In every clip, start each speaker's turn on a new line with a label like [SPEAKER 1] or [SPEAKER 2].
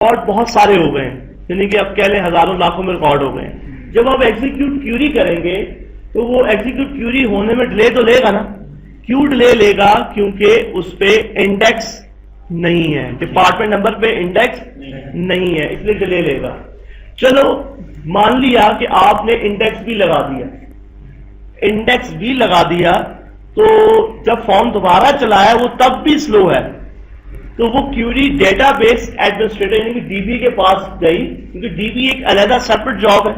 [SPEAKER 1] Record بہت سارے ہو گئے ہیں، یعنی کہ اب کہہ لیں ہزاروں لاکھوں میں ریکارڈ ہو گئے ہیں. جب آپ ایگزیکیوٹ کیوری کریں گے تو وہ ایگزیکیوٹ کیوری ہونے میں ڈیلے تو لے گا نا، کیوں ڈیلے لے گا؟ کیونکہ اس پہ انڈیکس نہیں ہے، ڈپارٹمنٹ نمبر پہ انڈیکس نہیں ہے، اس لیے ڈیلے لے گا. چلو مان لیا کہ آپ نے انڈیکس بھی لگا دیا، انڈیکس بھی لگا دیا تو جب فارم دوبارہ چلایا وہ تب بھی سلو ہے، تو وہ کیوری ڈیٹا بیس ایڈمنسٹریٹر یعنی کہ ڈی بی کے پاس گئی، کیونکہ ڈی بی ایک علیحدہ سیپریٹ جاب ہے.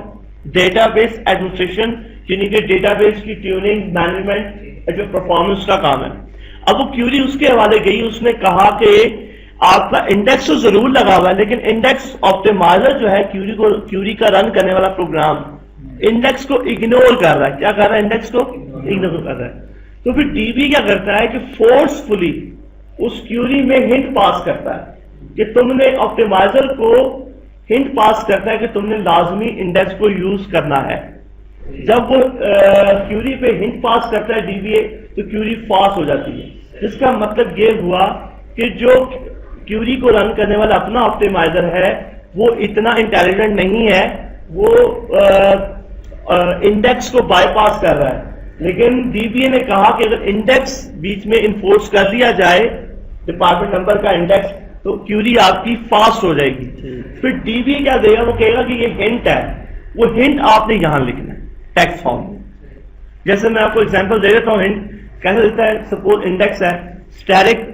[SPEAKER 1] ڈیٹا بیس ایڈمنسٹریشن یعنی کہ ڈیٹا بیس کی ٹیوننگ، مینجمنٹ، جو پرفارمنس کا کام ہے. اب وہ کیوری اس کے حوالے گئی، اس نے کہا کہ آپ کا انڈیکس تو ضرور لگا ہوا ہے لیکن انڈیکس آپٹیمائزر جو ہے کیوری کا رن کرنے والا پروگرام انڈیکس کو اگنور کر رہا ہے. کیا کر رہا ہے؟ انڈیکس کو اگنور کر رہا ہے. تو پھر ڈی بی کیا کرتا ہے کہ فورسفلی اس کیوری میں ہنٹ پاس کرتا ہے کہ تم نے آپٹیمائزر کو ہنٹ پاس کرتا ہے کہ تم نے لازمی انڈیکس کو یوز کرنا ہے. جب وہ کیوری پہ ہنٹ پاس کرتا ہے ڈی بی اے تو کیوری فاسٹ ہو جاتی ہے. جس کا مطلب یہ ہوا کہ جو کیوری کو رن کرنے والا اپنا آپٹیمائزر ہے وہ اتنا انٹیلیجنٹ نہیں ہے، وہ انڈیکس کو بائی پاس کر رہا ہے. لیکن ڈی بی اے نے کہا کہ اگر انڈیکس بیچ میں انفورس کر دیا جائے، ڈپارٹمنٹ نمبر کا انڈیکس، تو کیوری آپ کی فاسٹ ہو جائے گی. پھر ڈی بی اے کیا دے گا؟ وہ کہے گا کہ یہ ہنٹ ہے، وہ ہنٹ آپ نے یہاں لکھنا ہے ٹیکسٹ فارم میں. جیسے میں آپ کو ایگزامپل دے دیتا ہوں. ہنٹ کیسے دیتا ہے؟ سپوز انڈیکس ہے اسٹیرک،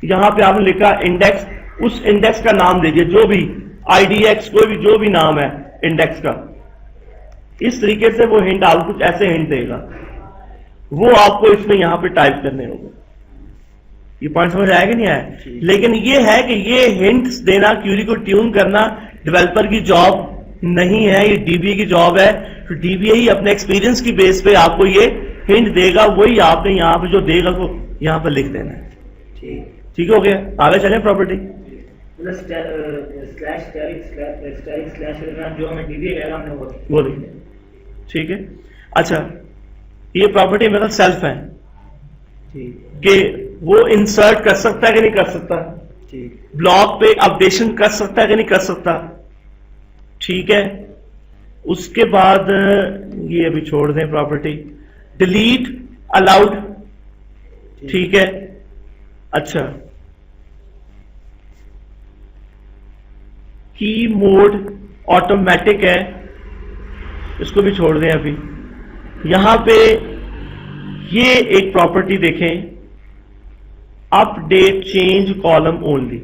[SPEAKER 1] یہاں پہ آپ نے لکھا انڈیکس، اس انڈیکس کا نام دیجئے جو بھی آئی ڈی ایکس، کوئی بھی جو بھی نام ہے انڈیکس کا. اس طریقے سے وہ ہنٹ آپ کچھ ایسے ہنٹ دے گا، وہ آپ کو اس میں یہاں پہ ٹائپ کرنے ہوگا. یہ پوائنٹ سمجھ آیا کہ نہیں آیا؟ لیکن یہ ہے کہ یہ ہنٹس دینا، کیوری کو ٹیون کرنا ڈیولپر کی جاب نہیں ہے، یہ ڈی بی اے کی جاب ہے. تو ڈی بی اے ہی اپنے ایکسپیرینس کی بیس پہ آپ کو یہ ہنٹ دے گا، وہی آپ نے یہاں پہ جو دے گا وہ یہاں پہ لکھ دینا ہے. ٹھیک ہو گیا؟ آگے چلیں. پراپرٹی وہ لکھ دیں. ٹھیک ہے. اچھا یہ پراپرٹی میرا سیلف ہے کہ وہ انسرٹ کر سکتا ہے کہ نہیں کر سکتا، بلاک پہ اپڈیشن کر سکتا ہے کہ نہیں کر سکتا. ٹھیک ہے. اس کے بعد یہ ابھی چھوڑ دیں پراپرٹی. Delete allowed. ٹھیک ہے. اچھا کی موڈ آٹومیٹک ہے، اس کو بھی چھوڑ دیں ابھی. یہاں پہ یہ ایک پراپرٹی دیکھیں، اپ ڈیٹ چینج کالم اونلی.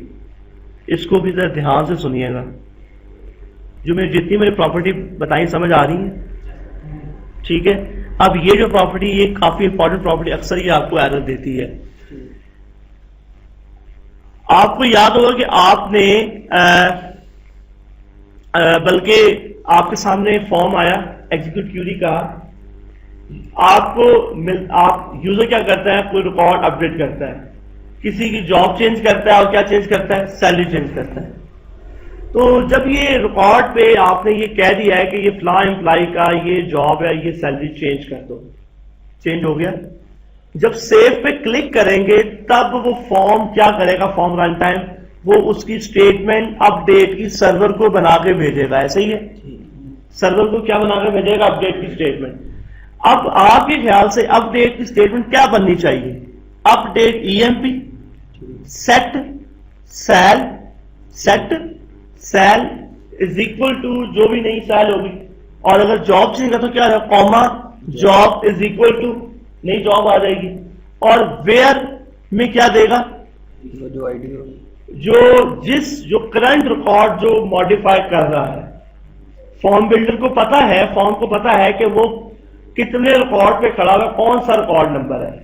[SPEAKER 1] اس کو بھی ذرا دھیان سے سنیے گا. جو میں جتنی میری پراپرٹی بتائیں سمجھ آ رہی ہیں؟ ٹھیک ہے. اب یہ جو پراپرٹی یہ کافی امپورٹنٹ پراپرٹی، اکثر یہ آپ کو ایرر دیتی ہے. آپ کو یاد ہوگا کہ آپ نے بلکہ آپ کے سامنے فارم آیا ایگزیکیوٹ کیوری کا. آپ یوزر کیا کرتا ہے؟ کوئی ریکارڈ اپڈیٹ کرتا ہے، کسی کی جاب چینج کرتا ہے اور کیا چینج کرتا ہے؟ سیلری چینج کرتا ہے. تو جب یہ ریکارڈ پہ آپ نے یہ کہہ دیا ہے کہ یہ فلاں امپلائی کا یہ جاب ہے، یہ سیلری چینج کر دو، چینج ہو گیا. جب سیو پہ کلک کریں گے تب وہ فارم کیا کرے گا؟ فارم رن ٹائم وہ اس کی اسٹیٹمنٹ اپ ڈیٹ کی سرور کو بنا کے بھیجے گا. ایسا ہی ہے، سرور کو کیا بنا کے بھیجے گا؟ اپ ڈیٹ کی اسٹیٹمنٹ. اب آپ کے خیال سے اپ ڈیٹ کی اسٹیٹمنٹ کیا بننی چاہیے؟ Update E M P set sal, set sal is equal to جو بھی نئی سیل ہوگی، اور اگر جاب چینج کا تو کیا ہے؟ کوما جاب از اکول ٹو نئی جاب آ جائے گی. اور ویئر میں کیا دے گا؟ جو آئی ڈی ہوگی، جو کرنٹ ریکارڈ جو ماڈیفائی کر رہا ہے. فارم بلڈر کو پتا ہے، فارم کو پتا ہے کہ وہ کتنے ریکارڈ پہ کھڑا ہوا، کون سا ریکارڈ نمبر ہے.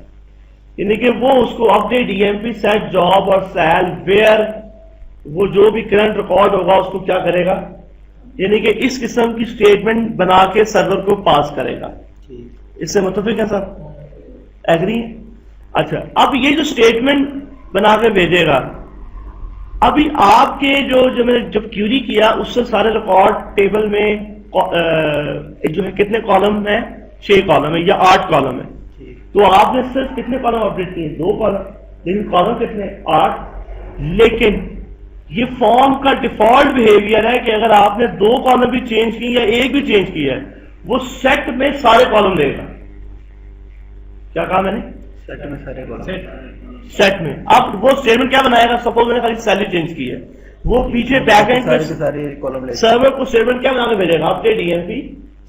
[SPEAKER 1] یعنی کہ وہ اس کو update E M P set job اور سیل ویئر، وہ جو بھی کرنٹ ریکارڈ ہوگا اس کو کیا کرے گا؟ یعنی کہ اس قسم کی اسٹیٹمنٹ بنا کے سرور کو پاس کرے گا. اس سے متفق ہے صاحب؟ ایگری؟ اچھا اب یہ جو اسٹیٹمنٹ بنا کے بھیجے گا، ابھی آپ کے جو میں نے جب کیوری کیا اس سے سارے ریکارڈ ٹیبل میں جو ہے کتنے کالم ہیں؟ 6 کالم ہے یا 8 کالم ہے. تو آپ نے صرف کتنے کالم اپڈیٹ کیے؟ 2 کالم. لیکن کالم کتنے؟ 8. لیکن یہ فارم کا ڈیفالٹ بہیویئر ہے کہ اگر آپ نے 2 کالم بھی چینج کی یا ایک بھی چینج کی ہے وہ سیٹ میں سارے کالم لے گا. کیا کہا میں نے؟
[SPEAKER 2] سیٹ میں سارے کالم.
[SPEAKER 1] سیٹ میں. اب وہ اسٹیٹمنٹ کیا بنائے گا؟ سپوز میں نے خالی سیلری چینج کی ہے, وہ پیچھے بیک اینڈ
[SPEAKER 2] سارے کالم لے
[SPEAKER 1] سرور کو اسٹیٹمنٹ کیا بنا کے بھیجے گا؟ Update E M P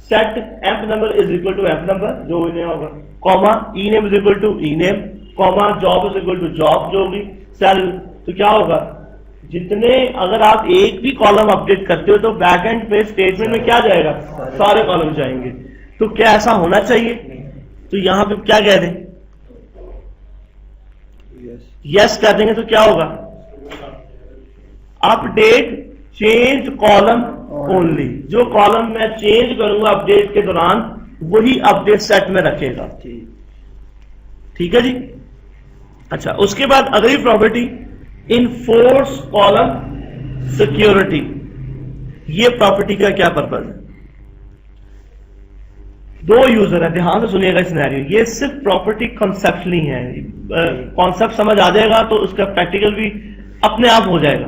[SPEAKER 1] set emp number is equal to emp number جو انہیں ہوگا, comma E name is equal to E name, comma job is equal to job جو ہوگی سیل. تو کیا ہوگا؟ جتنے اگر آپ ایک بھی کالم اپڈیٹ کرتے ہو تو بیک اینڈ پہ اسٹیٹمنٹ میں کیا جائے گا؟ سارے کالم جائیں گے. تو کیا ایسا ہونا چاہیے؟ تو یہاں پہ کیا کہہ دیں؟ یس کہہ دیں گے تو کیا ہوگا؟ اپ ڈیٹ چینج کالم اونلی. جو کالم میں چینج کروں گا اپڈیٹ کے دوران وہی اپڈیٹ سیٹ میں رکھے گا. ٹھیک ہے جی. اچھا, اس کے بعد اگلی پراپرٹی انفورس کالم سیکیورٹی. یہ پراپرٹی کا کیا پرپز ہے؟ 2 یوزر ہے, دھیان سے سنیے گا سینیریو. یہ صرف پراپرٹی کانسیپچلی ہے, کانسیپٹ سمجھ آ جائے گا تو اس کا پریکٹیکل بھی اپنے آپ ہو جائے گا.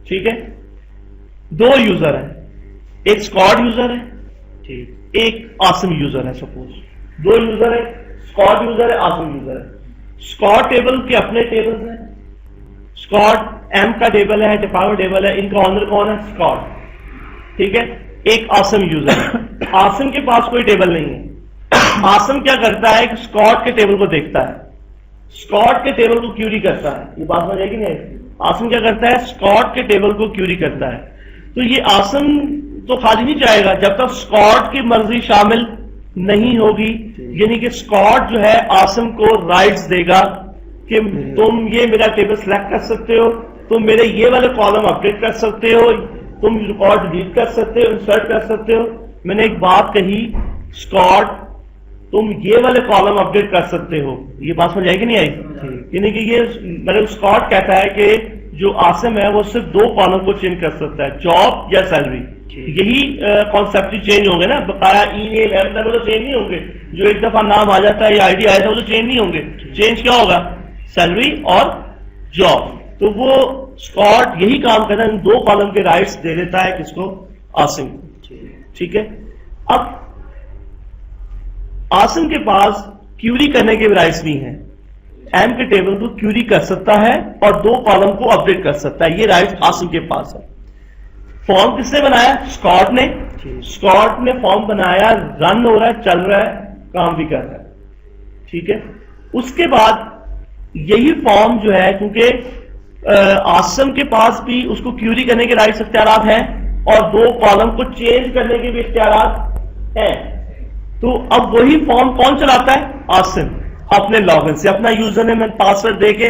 [SPEAKER 1] ٹھیک ہے. 2 یوزر ہے, ایک اسکواڈ یوزر ہے, ایک آسم یوزر ہے. سپوز 2 یوزر ہے, اسکواڈ یوزر ہے, آسم یوزر ہے. اسکواڈ ٹیبل کے اپنے ٹیبلز ہیں, اسکواڈ ایم کا ٹیبل ہے, ڈپارٹمنٹ ٹیبل ہے, ان کا آنر کون ہے؟ اسکواڈ. ٹھیک ہے. ایک آسم یوزر ہے, آسم کے پاس کوئی ٹیبل نہیں ہے. آسم کیا کرتا ہے کہ اسکواڈ کے ٹیبل کو دیکھتا ہے, اسکواڈ کے ٹیبل کو کیوری کرتا ہے. یہ بات سمجھ آئے گی نہیں؟ آسم کیا کرتا ہے؟ اسکواڈ کے ٹیبل کو کیوری کرتا ہے. تو یہ آسم تو خالی نہیں چاہے گا جب تک اسکواڈ کی مرضی شامل نہیں ہوگی. یعنی کہ اسکواڈ جو ہے آسم کو رائٹس دے گا کہ تم یہ میرا ٹیبل سلیکٹ کر سکتے ہو, تم میرے یہ والے کالم اپڈیٹ کر سکتے ہو, تم ریکارڈ ڈیلیٹ کر سکتے ہو, انسرٹ کر سکتے ہو. میں نے ایک بات کہی, اسکواڈ تم یہ والے کالم اپڈیٹ کر سکتے ہو. یہ بات سمجھ آئی کہ نہیں آئی؟ یعنی کہ یہ مطلب اسکواڈ کہتا ہے کہ جو آسم ہے وہ صرف 2 کالم کو چینج کر سکتا ہے, جاب یا سیلری. یہی کانسیپٹ چینج ہوں گے نا, بقایا ای میل ایم نمبر تو چینج نہیں ہوں گے. جو ایک دفعہ نام آ جاتا ہے یا آئی ڈی آیا تھا وہ تو چینج نہیں ہوں گے. چینج کیا ہوگا؟ سیلری اور جاب. تو وہ اسکواڈ یہی کام کرتا ہے, ان 2 کالم کے رائٹس دے دیتا ہے کس کو؟ آسم. ٹھیک ہے. اب آسم کے پاس کیوری کرنے کے رائٹس بھی ہیں. ایم کے ٹیبل کو کیوری کر سکتا ہے اور 2 کالم کو اپڈیٹ کر سکتا ہے. یہ رائٹس آسم کے پاس ہے. فارم کس نے بنایا؟ اسکواڈ نے. اسکواڈ نے فارم بنایا, رن ہو رہا ہے, چل رہا ہے, کام بھی کر رہا ہے. ٹھیک ہے. اس کے بعد یہی فارم جو ہے, کیونکہ آسم کے پاس بھی اس کو کیوری کرنے کے رائٹس اختیارات ہیں اور 2 کالم کو چینج کرنے کے بھی اختیارات ہیں, تو اب وہی فارم کون چلاتا ہے؟ آسم. اپنے لاگ ان سے اپنا یوزر نیم اینڈ پاسورڈ دے کے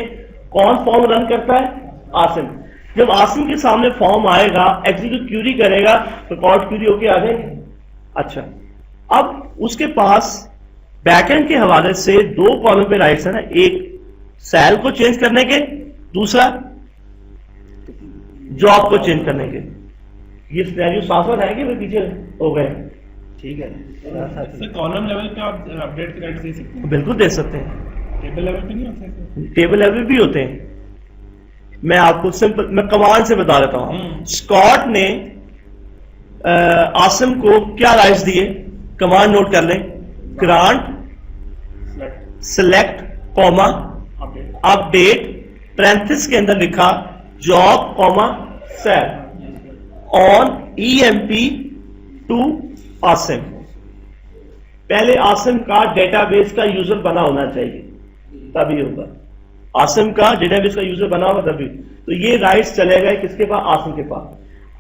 [SPEAKER 1] کون فارم رن کرتا ہے؟ آسم. جب آسم کے سامنے فارم آئے گا, ایگزیکیوٹ کیوری کرے گا, ریکارڈ کیوری ہو کے آ جائیں گے. اچھا, اب اس کے پاس بیک اینڈ کے حوالے سے 2 کالم پہ رائٹس ہیں نا, ایک سیل کو چینج کرنے کے, دوسرا جاب کو چینج کرنے کے. یہ سینیریو صاف ہے کہ وہ پیچھے ہو گئے؟ ٹھیک ہے.
[SPEAKER 3] کالم لیول پہ آپ اپڈیٹ کے رائٹس دے سکتے ہیں؟
[SPEAKER 1] بالکل دے سکتے ہیں.
[SPEAKER 3] ٹیبل لیول پہ نہیں ہو سکتے؟
[SPEAKER 1] ٹیبل لیول بھی ہوتے ہیں. میں آپ کو سمپل میں کمانڈ سے بتا دیتا ہوں. اسکاٹ نے آسم کو کیا رائٹس دیے؟ کمانڈ نوٹ کر لیں. Grant select comma update parenthesis کے اندر لکھا job comma sal on E M P to Asim. پہلے آسم کا ڈیٹا بیس کا یوزر بنا ہونا چاہیے, تبھی ہوگا. آسم کا ڈیٹا بیس کا یوزر بنا ہوگا تبھی. تو یہ رائٹس چلے گئے کس کے پاس؟ آسم کے پاس.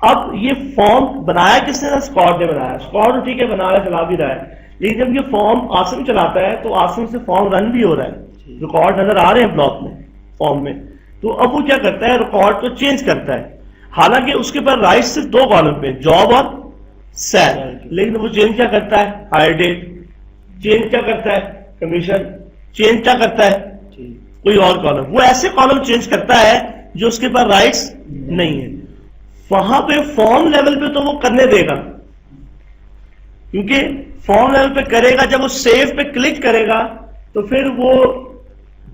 [SPEAKER 1] اب یہ فارم بنایا کس نے؟ اسکواڈ نے بنایا. اسکواڈ ٹھیک ہے بنا رہا ہے, چلا بھی رہا ہے, لیکن جب یہ فارم آسم چلاتا ہے تو آسم سے فارم رن بھی ہو رہا ہے. ریکارڈ نظر آ رہے ہیں بلاک میں, فارم میں. تو اب وہ کیا کرتا ہے؟ ریکارڈ کو چینج کرتا ہے. حالانکہ اس کے پاس رائٹ صرف 2 کالم پہ, جاب اور سیل, لیکن وہ چینج کیا کرتا ہے؟ Higher date. چینج کیا کرتا ہے؟ کمیشن. چینج کیا کرتا ہے؟ کوئی اور کالم. وہ ایسے کالم چینج کرتا ہے جو اس کے پاس رائٹس نہیں ہے. وہاں پہ فارم لیول پہ تو وہ کرنے دے گا, کیونکہ فارم لیول پہ کرے گا. جب وہ سیو پہ کلک کرے گا تو پھر وہ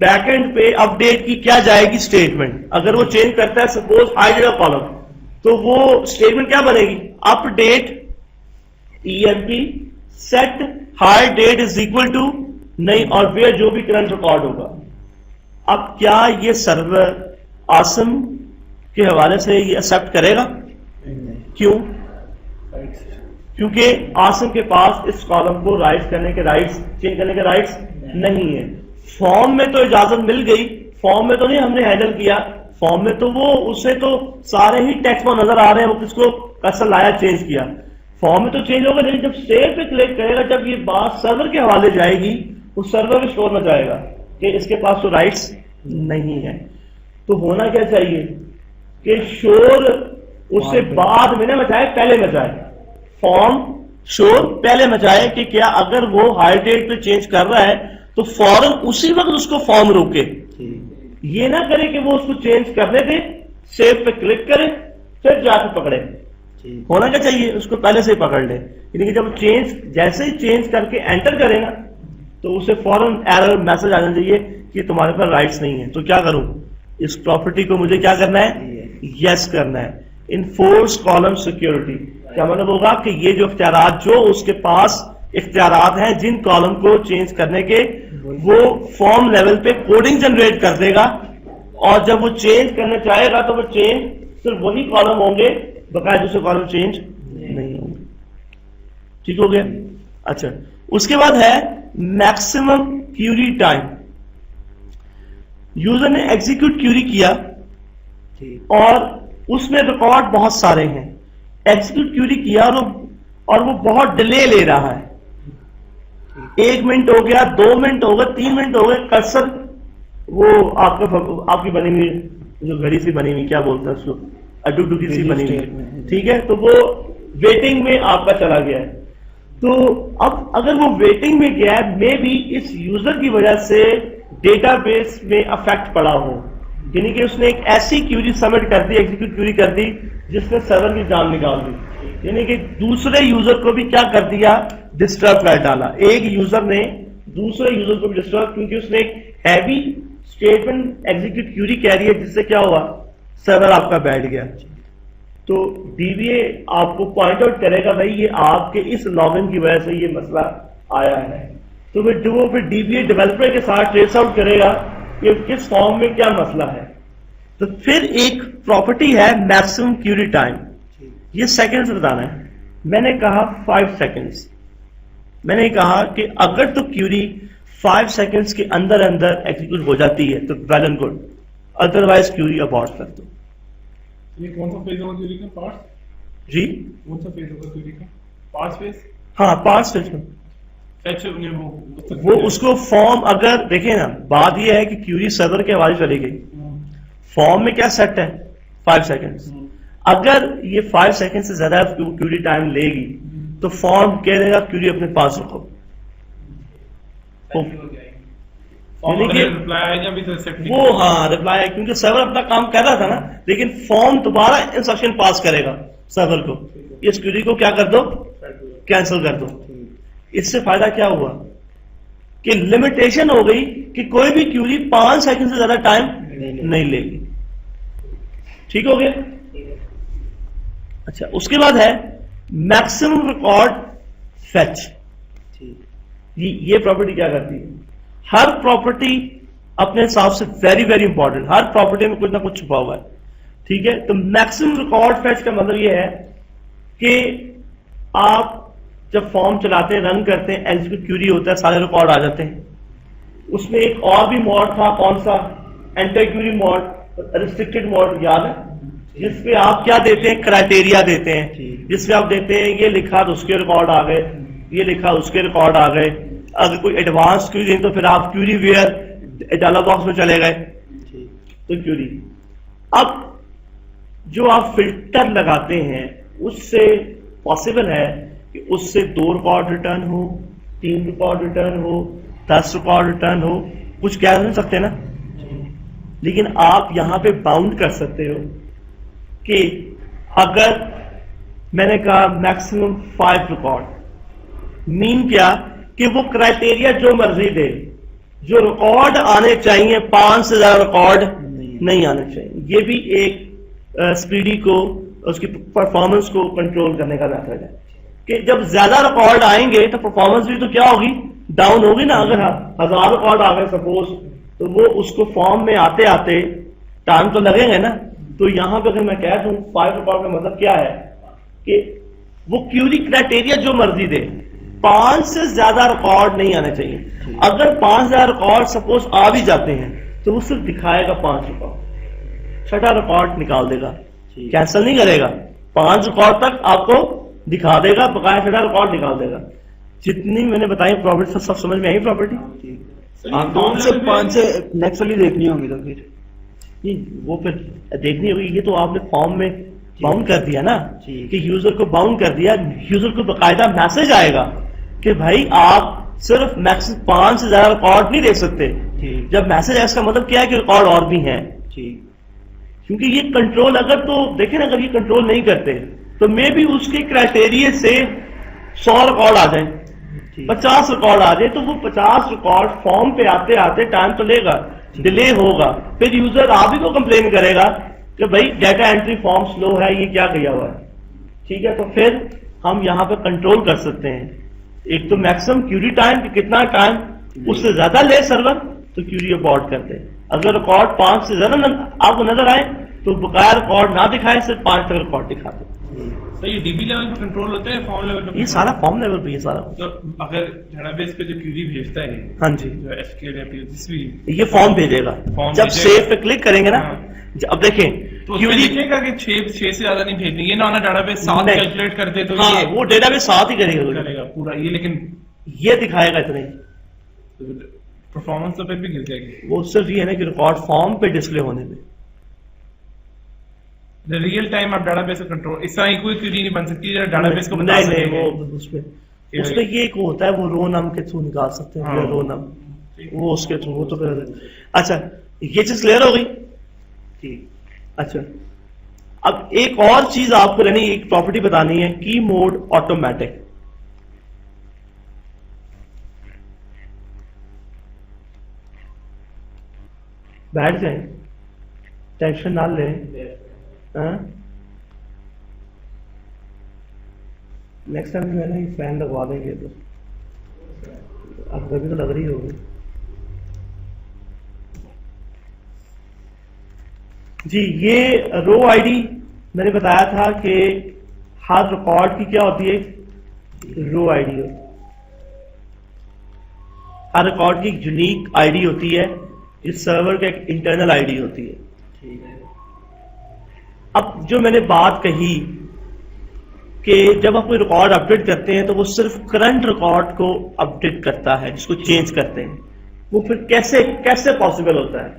[SPEAKER 1] بیک اینڈ پہ اپڈیٹ کی کیا جائے گی اسٹیٹمنٹ. اگر وہ چینج کرتا ہے سپوز ہائی ڈیٹا کالم, تو وہ اسٹیٹمنٹ کیا بنے گی؟ Update EMP set hire date is equal to نہیں اور ویئر جو بھی کرنٹ ریکارڈ ہوگا. اب کیا یہ سرور آسم کے حوالے سے یہ ایکسپٹ کرے گا؟ کیوں؟ کیونکہ آسم کے پاس اس کالم کو رائٹ کرنے کے رائٹس چینج کرنے کے رائٹس نہیں ہے. فارم میں تو اجازت مل گئی, فارم میں تو نہیں ہم نے ہینڈل کیا, فارم میں تو وہ اسے تو سارے ہی ٹیکسٹ میں نظر آ رہے ہیں, وہ کس کو کرسر لایا چینج کیا, فارم میں تو چینج ہوگا. لیکن جب سیو پہ کلک کرے گا, جب یہ بات سرور کے حوالے جائے گی, اس سرور میں اسٹور میں جائے گا کہ اس کے پاس تو رائٹس نہیں ہے. تو ہونا کیا چاہیے کہ شور اس سے بعد میں نہ مچائے, پہلے مچائے. فارم شور پہلے مچائے کہ کیا اگر وہ ہائی ڈیٹ پہ چینج کر رہا ہے تو فوراً اسی وقت اس کو فارم روکے. یہ نہ کرے کہ وہ اس کو چینج کرنے دے, سیو پہ کلک کرے پھر جا کے پکڑے. ہونا کیا چاہیے, اس کو پہلے سے ہی پکڑ لے. یعنی کہ جب چینج جیسے ہی چینج کر کے انٹر کرے نا, تو اسے فوراً ایرر میسج آنا چاہیے کہ تمہارے پاس رائٹس نہیں ہیں. تو کیا کروں, اس پراپرٹی کو مجھے کیا کرنا ہے, یس کرنا ہے. انفورس کالم سیکورٹی کیا مطلب ہوگا کہ یہ جو اختیارات جو اس کے پاس اختیارات ہیں جن کالم کو چینج کرنے کے, وہ فارم لیول پہ کوڈنگ جنریٹ کر دے گا, اور جب وہ چینج کرنا چاہے گا تو وہ چینج صرف وہی کالم ہوں گے, بقایا دوسرے کالم چینج نہیں ہوں گے. ٹھیک ہو گیا. اچھا, اس کے بعد ہے میکسیمم کیوری ٹائم. یوزر نے ایگزیکیوٹ کیوری کیا اور اس میں ریکارڈ بہت سارے ہیں. ایگزیکیوٹ کیوری کیا اور وہ بہت ڈیلے لے رہا ہے. 1 منٹ ہو گیا, 2 منٹ ہو گئے, 3 منٹ ہو گئے, کرسر وہ آپ کی بنی ہوئی جو گھڑی سی بنی ہوئی, کیا بولتا ہے اس کو, ڈوکی سی بنی ہوئی, ٹھیک ہے, تو وہ ویٹنگ میں آپ کا چلا گیا ہے. تو اب اگر وہ ویٹنگ میں گیا ہے, میں بھی اس یوزر کی وجہ سے ڈیٹا بیس میں افیکٹ پڑا ہو, یعنی کہ اس نے ایک ایسی کیوری سبمٹ کر دی, ایگزیکیوٹ کیوری کر دی جس نے سرور کی جان نکال دی. یعنی کہ دوسرے یوزر کو بھی کیا کر دیا, ڈسٹرب کر ڈالا. ایک یوزر نے دوسرے یوزر کو بھی ڈسٹرب, کیونکہ اس نے ایک ہیوی اسٹیٹمنٹ ایگزیکیوٹ کیوری کہہ رہی ہے, جس سے کیا ہوا, سرور آپ کا بیٹھ گیا. تو ڈی بی اے آپ کو پوائنٹ آؤٹ کرے گا بھائی یہ آپ کے اس لاگ ان کی وجہ سے یہ مسئلہ آیا ہے. تو پھر ڈی بی اے ڈیولپر کے ساتھ ٹریس آؤٹ کرے گا کہ کس فارم میں کیا مسئلہ ہے. تو پھر ایک پراپرٹی ہے میکسیمم کیوری ٹائم. یہ سیکنڈ سے بتانا ہے. میں نے کہا 5 سیکنڈز. میں نے کہا کہ اگر تو کیوری 5 سیکنڈز کے اندر ایگزیکیوٹ ہو جاتی ہے تو well and good, otherwise query abort کر دو.
[SPEAKER 3] یہ کون سا فیز ہوگا کیوری کا, پارٹس,
[SPEAKER 1] جی
[SPEAKER 3] کون سا فیز ہوگا کیوری کا, پارٹس فیز,
[SPEAKER 1] ہاں پارٹس فیز میں وہ اس کو فارم, اگر دیکھیں نا بات یہ ہے کہ کیوری سرور کے حوالے چلی گئی, فارم میں کیا سیٹ ہے 5 سیکنڈ. اگر یہ 5 سیکنڈ سے زیادہ کیوری ٹائم لے گی تو فارم کہہ دے گا کیوری اپنے پاس رکھو. وہ ہاں رپلائی, کیونکہ سرور اپنا کام کر رہا تھا نا, لیکن فارم دوبارہ انسٹرکشن پاس کرے گا سرور کو, اس کیوری کو کیا کر دو, کینسل کر دو. اس سے فائدہ کیا ہوا کہ لمیٹیشن ہو گئی کہ کوئی بھی کیوری 5 سیکنڈ سے زیادہ ٹائم نہیں لے گی. ٹھیک ہو گیا. اچھا, اس کے بعد ہے میکسیمم ریکارڈ فیچ. یہ پراپرٹی کیا کرتی ہے, ہر پراپرٹی اپنے حساب سے ویری ویری امپورٹنٹ, ہر پراپرٹی میں کچھ نہ کچھ چھپا ہوا ہے. ٹھیک ہے, تو میکسیمم ریکارڈ فیچ کا مطلب یہ ہے کہ آپ جب فارم چلاتے ہیں, رن کرتے ہیں, ایگزیکیوٹ کیوری ہوتا ہے, سارے ریکارڈ آ جاتے ہیں. اس میں ایک اور بھی موڈ تھا, کون سا, inter query mode, restricted mode, یاد ہے, جس پہ آپ کیا دیتے ہیں, کرائٹیریا دیتے ہیں, جس پہ آپ دیتے ہیں یہ لکھا تو اس کے ریکارڈ آ گئے, یہ لکھا اس کے ریکارڈ آ گئے. اگر کوئی ایڈوانس کیوری تو پھر آپ کیوری ویئر ڈائلاگ باکس میں چلے گئے. تو کیوری, اب جو آپ فلٹر لگاتے ہیں اس سے پاسبل ہے کہ اس سے 2 ریکارڈ ریٹرن ہو, 3 ریکارڈ ریٹرن ہو, 10 ریکارڈ ریٹرن ہو, کچھ کہہ نہیں سکتے نا. لیکن آپ یہاں پہ باؤنڈ کر سکتے ہو کہ اگر میں نے کہا میکسیمم 5 ریکارڈ, مین کیا کہ وہ کرائٹیریا جو مرضی دے, جو ریکارڈ آنے چاہیے 5 سے زیادہ ریکارڈ نہیں آنے چاہیے. یہ بھی ایک اسپیڈی کو اس کی پرفارمنس کو کنٹرول کرنے کا میتھڈ ہے کہ جب زیادہ ریکارڈ آئیں گے تو پرفارمنس بھی تو کیا ہوگی, ڈاؤن ہوگی نا. اگر 1000 ریکارڈ آ گئے سپوز, تو وہ اس کو فارم میں آتے آتے ٹائم تو لگیں گے نا. تو یہاں پہ اگر میں کہہ دوں 5 ریکارڈ کا مطلب کیا ہے کہ وہ کیوری کرائٹیریا جو مرضی دے, 5 سے زیادہ ریکارڈ نہیں آنے چاہیے. اگر 5000 ریکارڈ سپوز آ بھی جاتے ہیں تو وہ صرف دکھائے گا 5 ریکارڈ, چھٹا ریکارڈ نکال دے گا, کینسل نہیں کرے گا. 5 ریکارڈ تک آپ کو دکھا دے گا, بقایا چھٹا ریکارڈ نکال دے گا. جتنی میں نے بتائی پراپرٹی سب سمجھ میں آئی پراپرٹی.
[SPEAKER 2] 5 سے نیکسٹ والی دیکھنی ہوگی تو پھر
[SPEAKER 1] وہ پھر دیکھنی ہوگی. یہ تو آپ نے فارم میں باؤنڈ کر دیا نا کہ یوزر کو باؤنڈ کر دیا. یوزر کو باقاعدہ میسج آئے گا کہ بھائی آپ صرف میکسیمم 5 سے زیادہ ریکارڈ نہیں دیکھ سکتے. جب میسج آئے اس کا مطلب کیا ہے کہ ریکارڈ اور بھی ہیں. کیونکہ یہ کنٹرول اگر تو دیکھیں نا, اگر یہ کنٹرول نہیں کرتے تو میں بھی اس کے کرائٹیریا سے 100 ریکارڈ آ جائیں, 50 ریکارڈ آ جائے, تو وہ 50 ریکارڈ فارم پہ آتے آتے ٹائم تو لے گا, ڈیلے ہوگا. پھر یوزر آپ ہی کو کمپلین کرے گا کہ بھائی ڈیٹا انٹری فارم سلو ہے, یہ کیا کیا ہوا ہے. ٹھیک ہے, تو پھر ہم یہاں پہ کنٹرول کر سکتے ہیں. ایک تو میکسیمم کیوری ٹائم, کتنا ٹائم, اس سے زیادہ لے سرور تو کیوری ابورٹ کر دے. اگر ریکارڈ 5 سے زیادہ آپ کو نظر آئے تو بقایا ریکارڈ نہ دکھائے, صرف 5 تک ریکارڈ دکھا دے.
[SPEAKER 3] تو یہ ڈی بی لیول پہ کنٹرول ہوتا ہے, فارم لیول پہ
[SPEAKER 1] یہ سارا فارم لیول پہ یہ سارا.
[SPEAKER 3] تو اگر ڈیٹا بیس پہ جو کیوری بھیجتا ہے,
[SPEAKER 1] ہاں جی,
[SPEAKER 3] جو ایس کیو ایل یا جس بھی,
[SPEAKER 1] یہ فارم بھیجے گا. جب سیو پہ کلک کریں گے نا, اب دیکھیں
[SPEAKER 3] تو لکھے گا کہ 6 سے زیادہ نہیں بھیجنی. یہ نہ ڈیٹا بیس 7 کیلکولیٹ کر دے تو
[SPEAKER 1] وہ ڈیٹا بیس 7 ہی
[SPEAKER 3] کرے گا پورا یہ, لیکن
[SPEAKER 1] یہ دکھائے گا اتنے.
[SPEAKER 3] پرفارمنس تو پھر بھی گر جائے گی.
[SPEAKER 1] وہ صرف یہ ہے نا کہ ریکارڈ فارم پہ ڈسپلے ہونے میں
[SPEAKER 3] ریئل ٹائم آپ ڈیٹا بیس کو کنٹرول, اس طرح کوئی کیوری نہیں بن سکتی ڈیٹا بیس کو بتا سکے.
[SPEAKER 1] نہیں, وہ اس میں یہ ہوتا ہے, وہ رو نم کے تھرو نکال سکتے ہیں. رو نم وہ اس کے تھرو, وہ تو پھر اچھا یہ چیز کلیئر ہو گئی. اچھا اب ایک اور چیز آپ کو رہنی, ایک پراپرٹی بتانی ہے, کی موڈ آٹومیٹک. بیٹھ جائیں, ٹینشن نہ لیں. نیکسٹ ٹائم جو ہے نا یہ فین لگوا دیں گے, تو اب کبھی تو لگ رہی ہوگی. جی یہ رو آئی ڈی میں نے بتایا تھا کہ ہر ریکارڈ کی کیا ہوتی ہے, رو آئی ڈی. ہر ریکارڈ کی ایک یونیک آئی ڈی ہوتی ہے, اس سرور کا ایک انٹرنل آئی ڈی ہوتی ہے. اب جو میں نے بات کہی کہ جب آپ کوئی ریکارڈ اپڈیٹ کرتے ہیں تو وہ صرف کرنٹ ریکارڈ کو اپڈیٹ کرتا ہے, جس کو چینج کرتے ہیں. وہ پھر کیسے پاسبل ہوتا ہے؟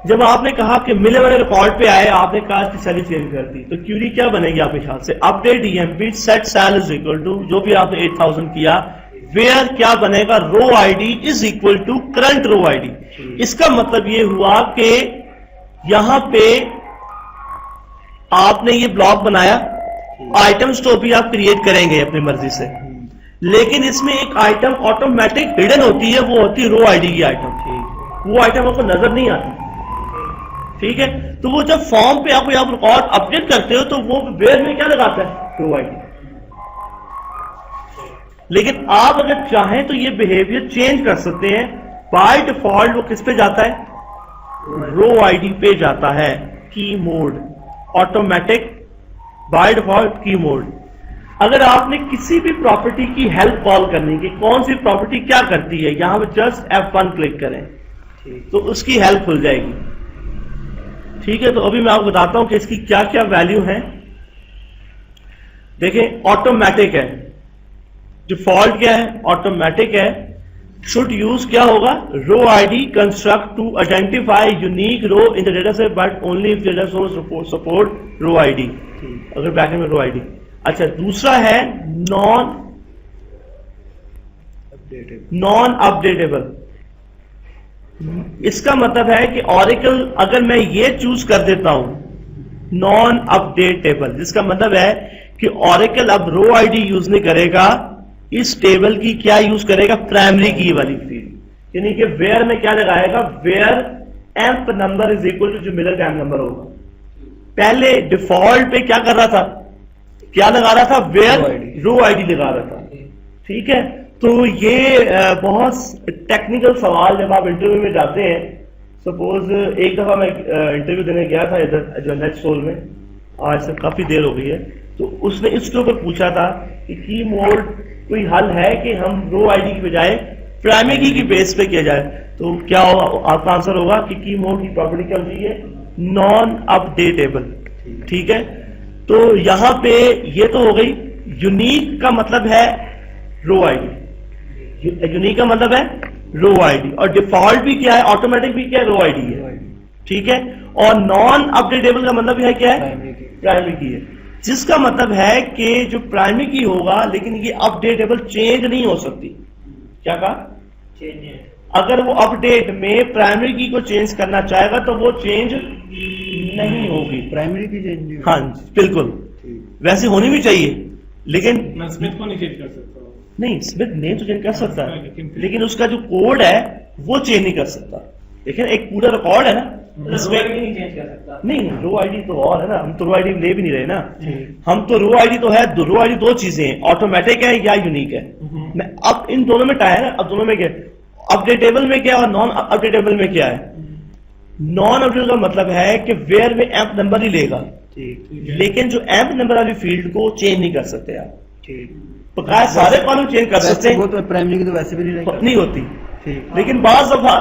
[SPEAKER 1] جب آپ نے کہا کہ ملے والے ریکارڈ پہ آئے, آپ نے کہا اس کی سیل چینج کر دی, تو کیوری کیا بنے گی آپ کے خیال سے؟ Update E M P set sal is equal to جو بھی آپ نے 8000 کیا, ویئر کیا بنے گا, row I D is equal to current row I D. اس کا مطلب یہ ہوا کہ یہاں پہ آپ نے یہ بلاک بنایا, آئٹم سٹور بھی آپ کریٹ کریں گے اپنی مرضی سے, لیکن اس میں ایک آئٹم آٹومیٹک ہڈن ہوتی ہے, وہ ہوتی ہے رو آئی ڈی کی آئٹم. وہ آئٹم آپ کو نظر نہیں آتی. ٹھیک ہے, تو وہ جب فارم پہ آپ ریکارڈ اپڈیٹ کرتے ہو تو وہ ویئر میں کیا لگاتا ہے, رو آئی ڈی. لیکن آپ اگر چاہیں تو یہ بہیویئر چینج کر سکتے ہیں. بائی ڈیفالٹ وہ کس پہ جاتا ہے, رو آئی ڈی پہ جاتا ہے. کی موڈ آٹومیٹک بائی ڈیفالٹ کی موڈ. اگر آپ نے کسی بھی پراپرٹی کی ہیلپ کال کرنی کہ کون سی پراپرٹی کیا کرتی ہے, یہاں پہ جسٹ F1 کلک کریں تو اس کی ہیلپ کھل جائے گی. ٹھیک ہے, تو ابھی میں آپ کو بتاتا ہوں کہ اس کی کیا کیا ویلیو ہیں. دیکھیں آٹومیٹک ہے, ڈیفالٹ کیا ہے, آٹومیٹک ہے. شوڈ یوز کیا ہوگا, row I D construct to identify unique row in the data set but only if data source support row I D. اگر بیک اینڈ میں رو آئی ڈی. اچھا دوسرا ہے نان اپڈیٹیبل. اس کا مطلب ہے کہ اوریکل اگر میں یہ چوز کر دیتا ہوں نان اپڈیٹیبل, جس کا مطلب ہے کہ اوریکل اب رو آئی ڈی یوز نہیں کرے گا, اس ٹیبل کی کیا یوز کرے گا, پرائمری کی والی فیلڈ. یعنی کہ ویئر میں کیا لگائے گا, where emp number is equal to جو ملر کا ایمپ نمبر ہوگا. پہلے ڈیفالٹ پہ کیا کر رہا تھا, کیا لگا رہا تھا, ویئر رو آئی ڈی لگا رہا تھا. ٹھیک ہے, تو یہ بہت ٹیکنیکل سوال جب آپ انٹرویو میں جاتے ہیں. سپوز ایک دفعہ میں انٹرویو دینے گیا تھا ادھر جو نیٹ سول میں, آج سے کافی دیر ہو گئی ہے, تو اس نے اس کے اوپر پوچھا تھا کہ کی موڈ کوئی حل ہے کہ ہم رو آئی ڈی کی بجائے پرائمری کی کی بیس پہ کیا جائے. تو کیا ہوگا, آپ کا آنسر ہوگا کہ کی موڈ کی پراپرٹی کیا ہوتی ہے, نان اپ ڈیٹیبل. ٹھیک ہے, تو یہاں پہ یہ تو ہو گئی. یونیک کا مطلب ہے رو آئی ڈی, یونیک کا مطلب ہے رو آئی ڈی, اور ڈیفالٹ بھی کیا ہے, آٹومیٹک بھی کیا ہے, رو آئی ڈی ہے. ٹھیک ہے, اور نان اپڈیٹیبل کا مطلب ہے کیا ہے, پرائمری کی ہے, جس کا مطلب ہے کہ جو پرائمری کی ہوگا لیکن یہ اپڈیٹیبل چینج نہیں ہو سکتی. کیا کہا, اگر وہ اپڈیٹ میں پرائمری کی کو چینج کرنا چاہے گا تو وہ چینج نہیں ہوگی.
[SPEAKER 2] پرائمری کی چینج,
[SPEAKER 1] ہاں بالکل, ویسے ہونی بھی چاہیے, لیکن
[SPEAKER 3] میں اسمتھ کو نہیں چینج کر سکتا.
[SPEAKER 1] نہیں, اسمتھ نیم تو چینج کر سکتا ہے, لیکن اس کا جو کوڈ ہے وہ چینج نہیں کر سکتا. لیکن ایک پورا ریکارڈ ہے نا, اس میں نہیں, رو آئی ڈی تو اور ہے نا, ہم تو رو آئی ڈی لے بھی نہیں رہے نا. ہم تو رو آئی ڈی تو ہے, رو آئی ڈی دو چیزیں ہیں, آٹومیٹک ہے یا یونیک ہے. میں اب ان دونوں میں ٹائر ہے, اب دونوں میں کیا, اپڈیٹیبل میں کیا اور نان اپڈیٹیبل میں کیا ہے. نان اپڈیٹیبل کا مطلب ہے کہ ویئر میں ایمپ نمبر ہی لے گا, لیکن جو ایمپ نمبر والی فیلڈ کو چینج نہیں کر سکتے آپ. بقایا سارے کالم چینج کر سکتے ہیں,
[SPEAKER 2] وہ تو پرائمری کی تو ویسے بھی
[SPEAKER 1] نہیں ہوتی. لیکن بعض دفعہ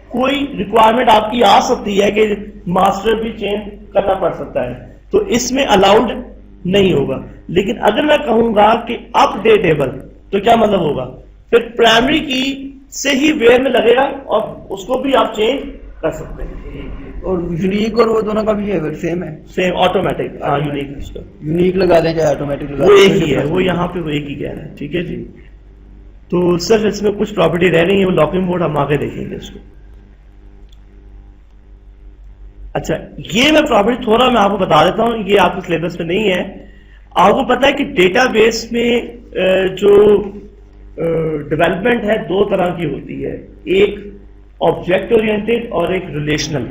[SPEAKER 1] کوئی ریکوائرمنٹ آپ کی آ سکتی ہے کہ ماسٹر بھی چینج کرنا پڑ سکتا ہے, تو اس میں الاؤڈ نہیں ہوگا. لیکن اگر میں کہوں گا کہ اپ ڈیٹیبل تو کیا مطلب ہوگا, پھر پرائمری کی سے ہی ویئر میں لگے گا اور اس کو بھی آپ چینج کر سکتے ہیں.
[SPEAKER 2] اور یونیک اور وہ دونوں کا بھی ہے سیم ہے,
[SPEAKER 1] سیم آٹومیٹک. ہاں یونیک,
[SPEAKER 2] یونیک لگا دیں چاہے آٹومیٹک لگا
[SPEAKER 1] وہ
[SPEAKER 2] دیں,
[SPEAKER 1] ایک ہی ہے, وہ یہاں پہ وہ ایک ہی کہہ رہا ہے. ٹھیک ہے جی, تو صرف اس میں کچھ پراپرٹی رہ رہی ہے, وہ لاکنگ موڈ ہم آگے دیکھیں گے اس کو. اچھا, یہ میں پراپرٹی تھوڑا میں آپ کو بتا دیتا ہوں, یہ آپ کے سلیبس میں نہیں ہے. آپ کو پتا ہے کہ ڈیٹا بیس میں جو ڈیولپمنٹ ہے دو طرح کی ہوتی ہے, ایک آبجیکٹ اورینٹڈ اور ایک ریلیشنل.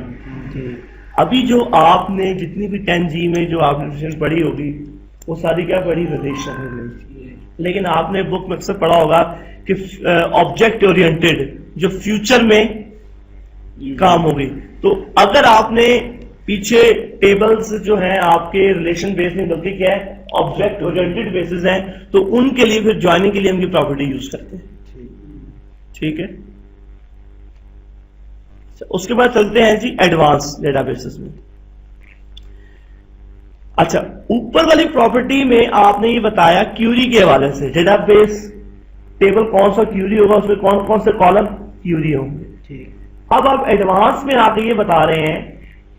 [SPEAKER 1] ابھی جو آپ نے جتنی بھی 10G میں جو آپ نے پڑھی ہوگی وہ ساری کیا پڑھی, ریلیشن. لیکن آپ نے بک میں اکثر پڑھا ہوگا کہ آبجیکٹ اورینٹڈ جو فیوچر میں کام ہوگی. تو اگر آپ نے پیچھے ٹیبلز جو ہیں آپ کے ریلیشن بیس میں بلکہ کیا ہے آبجیکٹ اورینٹڈ بیسز ہیں, تو ان کے لیے پھر جوائننگ کے لیے ہم کی پراپرٹی یوز کرتے ہیں. ٹھیک ہے, اس کے بعد چلتے ہیں جی ایڈوانس ڈیٹا بیسز میں. اچھا, اوپر والی پراپرٹی میں آپ نے یہ بتایا کیوری کے حوالے سے, ڈیٹا بیس ٹیبل کون سا کیوری ہوگا, اس میں کون کون سے کالم کیوری ہوں گے. اب آپ ایڈوانس میں آ کے یہ بتا رہے ہیں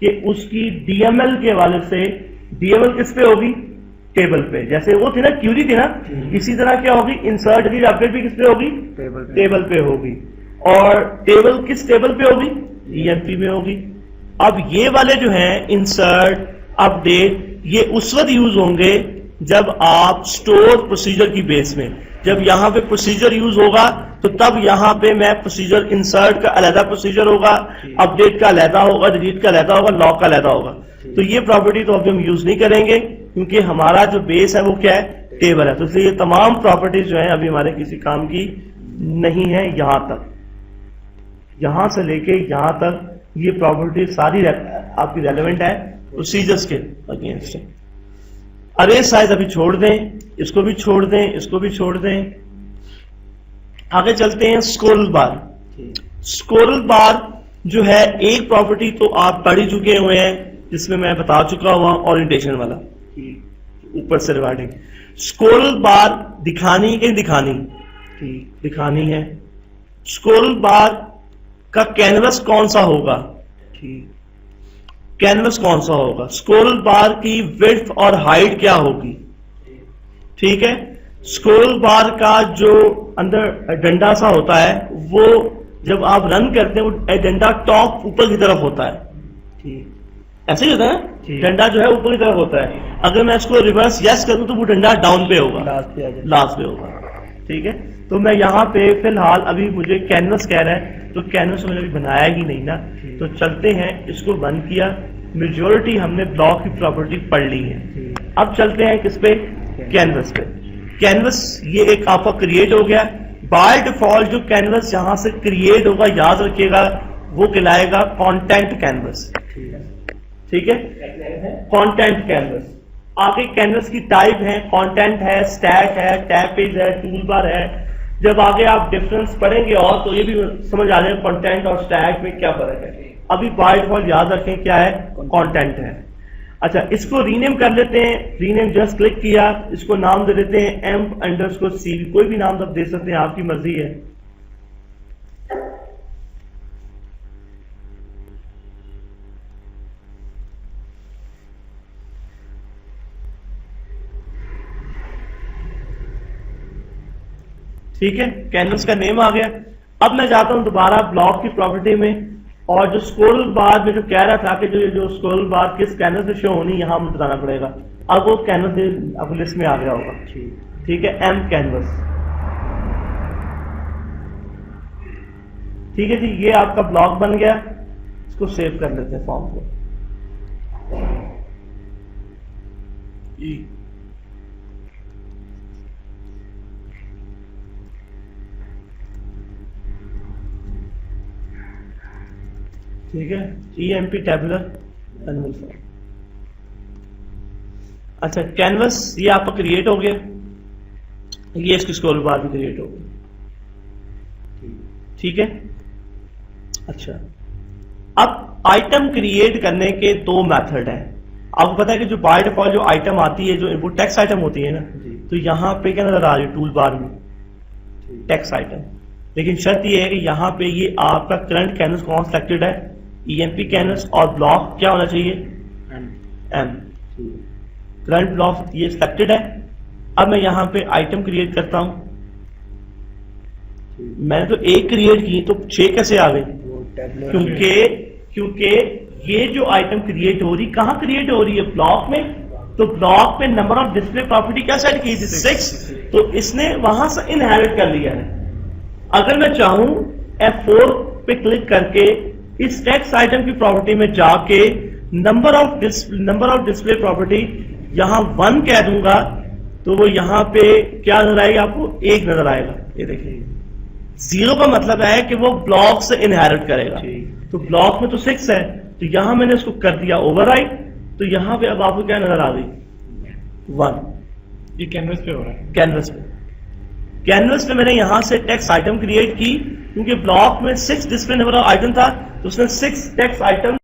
[SPEAKER 1] کہ اس کی ڈی ایم ایل کے حوالے سے, ڈی ایم ایل کس پہ ہوگی, ٹیبل پہ. جیسے وہ تھی نا کیوری تھی نا, اسی طرح کیا ہوگی, انسرٹ ریڈ اپڈیٹ بھی کس پہ ہوگی, ٹیبل پہ ہوگی. اور ٹیبل کس ٹیبل پہ ہوگی, ای ایم پی میں ہوگی. اب یہ والے جو ہیں انسرٹ اپڈیٹ, یہ اس وقت یوز ہوں گے جب آپ اسٹور پروسیجر کی بیس میں, جب یہاں پہ پروسیجر یوز ہوگا تو تب یہاں پہ میں پروسیجر انسرٹ کا علیحدہ پروسیجر ہوگا, اپڈیٹ کا علیحدہ ہوگا, ڈیلیٹ کا علیحدہ ہوگا, لاک کا علیحدہ ہوگا. تو یہ پراپرٹی تو ابھی ہم یوز نہیں کریں گے کیونکہ ہمارا جو بیس ہے وہ کیا ہے, ٹیبل ہے. تو اس لیے یہ تمام پراپرٹیز جو ہیں ابھی ہمارے کسی کام کی نہیں ہے. یہاں تک, یہاں سے لے کے یہاں تک یہ پراپرٹی ساری آپ کی ریلیونٹ ہے پروسیجرز کے اگینسٹ. ارے سائز ابھی چھوڑ دیں, اس کو بھی چھوڑ دیں, اس کو بھی چھوڑ دیں. آگے چلتے ہیں اسکرول بار. اسکرول بار جو ہے ایک پراپرٹی تو آپ پڑھ ہی چکے ہوئے ہیں جس میں میں بتا چکا ہوا اورینٹیشن والا اوپر سے ریوارڈنگ. اسکرول بار دکھانی کہ دکھانی, دکھانی ہے. اسکرول بار کا کینوس کون سا ہوگا, کینوس کون سا ہوگا. اسکرول بار کی وڈتھ اور ہائٹ کیا ہوگی. ٹھیک ہے, اسکرول بار کا جو اندر ڈنڈا سا ہوتا ہے وہ جب آپ رن کرتے ہیں وہ ڈنڈا ٹاپ اوپر کی طرف ہوتا ہے, ایسے ہی ہوتا ہے, ڈنڈا جو ہے اوپر کی طرف ہوتا ہے. اگر میں اس کو ریورس یس کروں تو وہ ڈنڈا ڈاؤن پہ ہوگا, لاسٹ پہ ہوگا. ٹھیک ہے. تو میں یہاں پہ فی الحال ابھی مجھے کینوس کہہ رہا ہے تو کینوس میں نے ابھی بنایا ہی نہیں نا, تو چلتے ہیں اس کو بند کیا. میجورٹی ہم نے بلاک کی پراپرٹی پڑھ لی ہے. اب چلتے ہیں کس پہ, کینوس پہ. کینوس یہ ایک آپ کا کریٹ ہو گیا. بائی ڈیفالٹ جو کینوس یہاں سے کریٹ ہوگا یاد رکھیے گا وہ کہلائے گا کانٹینٹ کینوس. ٹھیک ہے, کانٹینٹ کینوس. آگے کینوس کی ٹائپ ہے, کانٹینٹ ہے, اسٹیک ہے, ٹیب پیج ہے, ٹول بار ہے. جب آگے آپ ڈفرنس پڑھیں گے اور تو یہ بھی سمجھ آ جائے گا کانٹینٹ اور اسٹیک میں کیا فرق ہے. ابھی بائی ڈیفالٹ یاد رکھیں کیا ہے, کانٹینٹ ہے. اچھا اس کو رینیم کر لیتے ہیں. رینیم جسٹ کلک کیا, اس کو نام دے دیتے ہیں emp_cv. کوئی بھی نام آپ دے سکتے ہیں, آپ کی مرضی ہے. ٹھیک ہے, کینوس کا نیم آ گیا. اب میں جاتا ہوں دوبارہ بلاک کی پراپرٹی میں, اور جو اسکرول بار میں جو کہہ رہا تھا کہ جو اسکرول بار کس کینوس سے شو ہونی یہاں مجھے بتانا پڑے گا. اب وہ کینوس اب لسٹ میں آ گیا ہوگا. ٹھیک ہے, ایم کینوس. ٹھیک ہے جی, یہ آپ کا بلاک بن گیا. اس کو سیو کر لیتے ہیں فارم کو. ٹھیک ہے, EMP ٹیبولر اینول فارم. اچھا کینوس یہ آپ کا کریٹ ہو گیا. یہ اس کی اسکرول بار بھی کریٹ ہو گئی. ٹھیک ہے. اچھا اب آئٹم کریٹ کرنے کے دو میتھڈ ہیں. آپ کو پتا ہے کہ جو بائی ڈیفالٹ جو آئٹم آتی ہے, جو انپٹ ٹیکسٹ آئٹم ہوتی ہے نا, تو یہاں پہ کیا نظر آ رہی ہے ٹول بار میں ٹیکسٹ آئٹم. لیکن شرط یہ ہے کہ یہاں پہ یہ آپ کا کرنٹ کینوس کون سلیکٹڈ ہے, EMP کینوس, اور بلاک کیا ہونا چاہیے, M. کرنٹ بلاک یہ سلیکٹڈ ہے. اب میں یہاں پہ آئٹم کریٹ کرتا ہوں. میں نے تو ایک کریٹ کی تو 6 کیسے آ گئی, کیونکہ یہ جو آئٹم کریٹ ہو رہی کہاں کریٹ ہو رہی ہے, بلاک میں. تو بلاک میں نمبر آف ڈسپلے پراپرٹی کیا سیٹ کی تھی, 6. تو اس نے وہاں سے انہیرٹ کر لیا ہے. اگر میں چاہوں F4 پہ کلک کر کے اس ٹیکسٹ آئٹم کی پراپرٹی میں جا کے نمبر آف ڈسپلے پراپرٹی یہاں 1 کہہ دوں گا, تو وہ یہاں پہ کیا نظر آئے گا آپ کو, 1 نظر آئے گا. یہ دیکھیں 0 کا مطلب ہے کہ وہ بلاک سے انہیرٹ کرے گا. تو بلاک میں تو 6 ہے, تو یہاں میں نے اس کو کر دیا اوور رائٹ. تو یہاں پہ اب آپ کو کیا نظر آ گئی, 1.
[SPEAKER 3] یہ کینوس پہ ہو رہا ہے.
[SPEAKER 1] کینوس پہ میں نے یہاں سے ٹیکسٹ آئٹم کریٹ کی, کیونکہ بلاک میں 6 ڈسپلے نمبر آف آئٹم تھا, تو اس نے 6 ٹیکسٹ آئٹم